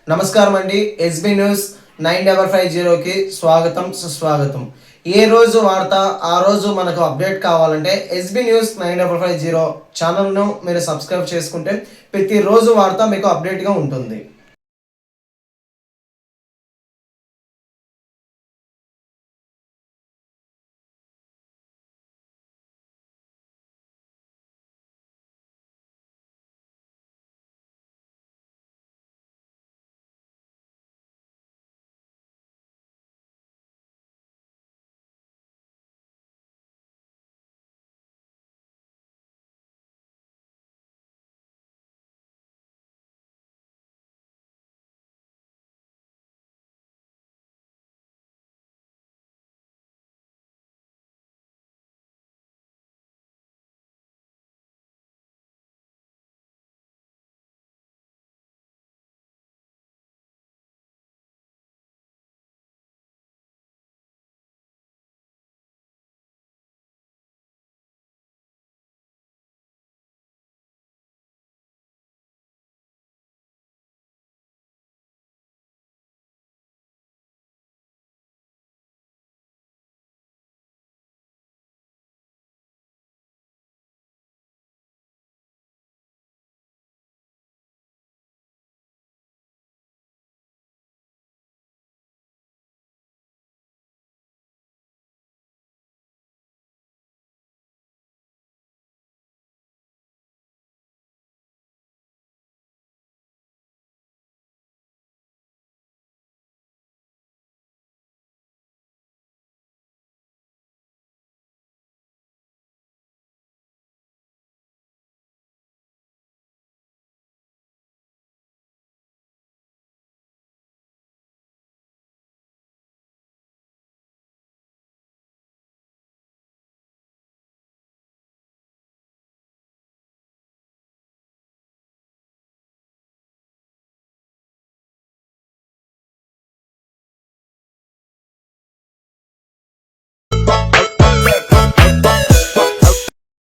నమస్కారం అండి. SB news 9550కి స్వాగతం సుస్వాగతం. ఏ రోజు వార్త ఆ రోజు మనకు అప్డేట్ కావాలంటే ఎస్బీ న్యూస్ 9550 ఛానల్ను మీరు సబ్స్క్రైబ్ చేసుకుంటే ప్రతిరోజు వార్త మీకు అప్డేట్గా ఉంటుంది.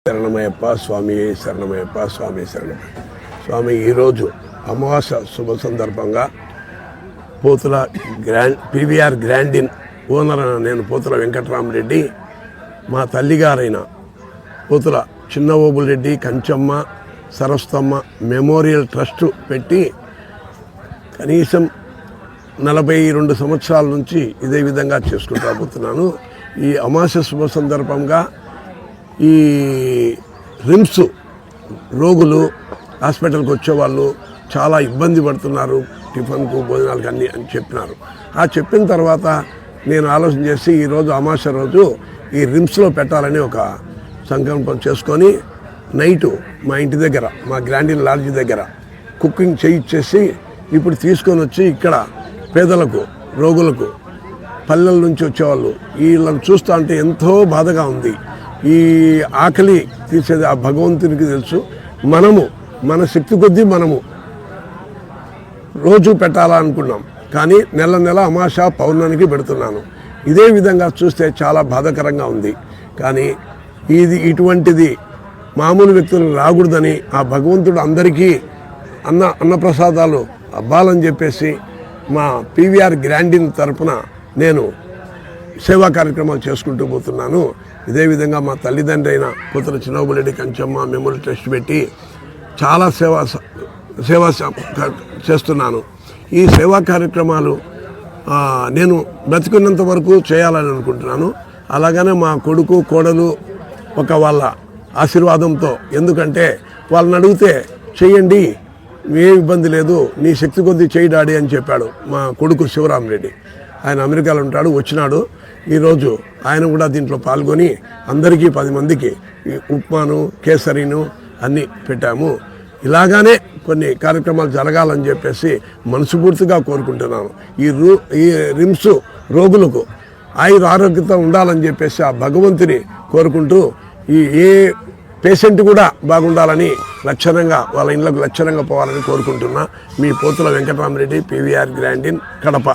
శరణమయ్యప్ప స్వామి, శరణమయ్యప్ప స్వామి, శరణమయ్య స్వామి. ఈరోజు అమావాస్య శుభ సందర్భంగా పోతుల పీవీఆర్ గ్రాండిన్ ఓనర్ నేను పోతుల వెంకటరామరెడ్డి, మా తల్లిగారైన పోతుల చిన్న ఓబులరెడ్డి కంచమ్మ సరస్వతమ్మ మెమోరియల్ ట్రస్ట్ పెట్టి కనీసం 42 సంవత్సరాల నుంచి ఇదే విధంగా చేసుకుంటూ పోతున్నాను. ఈ అమావాస్య శుభ సందర్భంగా ఈ రిమ్స్ రోగులు హాస్పిటల్కి వచ్చేవాళ్ళు చాలా ఇబ్బంది పడుతున్నారు, టిఫిన్కు భోజనాలకు అన్నీ అని చెప్పినారు. ఆ చెప్పిన తర్వాత నేను ఆలోచన చేసి ఈరోజు అమావాస్య రోజు ఈ రిమ్స్లో పెట్టాలని ఒక సంకల్పం చేసుకొని నైటు మా ఇంటి దగ్గర మా గ్రాండిన్ లాడ్జి దగ్గర కుకింగ్ చేయించేసి ఇప్పుడు తీసుకొని వచ్చి ఇక్కడ పేదలకు రోగులకు పల్లెల నుంచి వచ్చేవాళ్ళు వీళ్ళని చూస్తూ ఉంటే ఎంతో బాధగా ఉంది. ఈ ఆకలి తీసేది ఆ భగవంతునికి తెలుసు. మనము మన శక్తి కొద్దీ మనము రోజు పెట్టాలనుకున్నాం, కానీ నెల నెల అమావాస్య పౌర్ణమికి పెడుతున్నాను. ఇదే విధంగా చూస్తే చాలా బాధాకరంగా ఉంది. కానీ ఇటువంటిది మామూలు వ్యక్తులు రాకూడదని ఆ భగవంతుడు అందరికీ అన్నప్రసాదాలు అవ్వాలని చెప్పేసి మా పీవీఆర్ గ్రాండిన్ తరపున నేను సేవా కార్యక్రమాలు చేసుకుంటూ పోతున్నాను. ఇదే విధంగా మా తల్లిదండ్రి అయిన పోతుల చిన్నోబులరెడ్డి కంచమ్మ మెమోరియల్ ట్రస్ట్ పెట్టి చాలా సేవా చేస్తున్నాను. ఈ సేవా కార్యక్రమాలు నేను బ్రతికున్నంత వరకు చేయాలని అనుకుంటున్నాను. అలాగనే మా కొడుకు కోడలు వాళ్ళ ఆశీర్వాదంతో, ఎందుకంటే వాళ్ళని అడిగితే చెయ్యండి ఏ ఇబ్బంది లేదు, నీ శక్తి కొద్దీ చేయి డాడీ అని చెప్పాడు మా కొడుకు శివరామరెడ్డి. ఆయన అమెరికాలో ఉంటాడు, వచ్చినాడు. ఈరోజు ఆయన కూడా దీంట్లో పాల్గొని అందరికీ 10 మందికి ఉప్మాను కేసరీను అన్నీ పెట్టాము. ఇలాగానే కొన్ని కార్యక్రమాలు జరగాలని చెప్పేసి మనస్ఫూర్తిగా కోరుకుంటున్నాను. ఈ రిమ్స్ రోగులకు ఆరోగ్యత ఉండాలని చెప్పేసి ఆ భగవంతుని కోరుకుంటూ ఏ పేషెంట్ కూడా బాగుండాలని లక్షణంగా వాళ్ళ ఇళ్ళకు లక్షణంగా పోవాలని కోరుకుంటున్నా. మీ పోతుల వెంకటరామరెడ్డి, పీవీఆర్ గ్రాండిన్, కడప.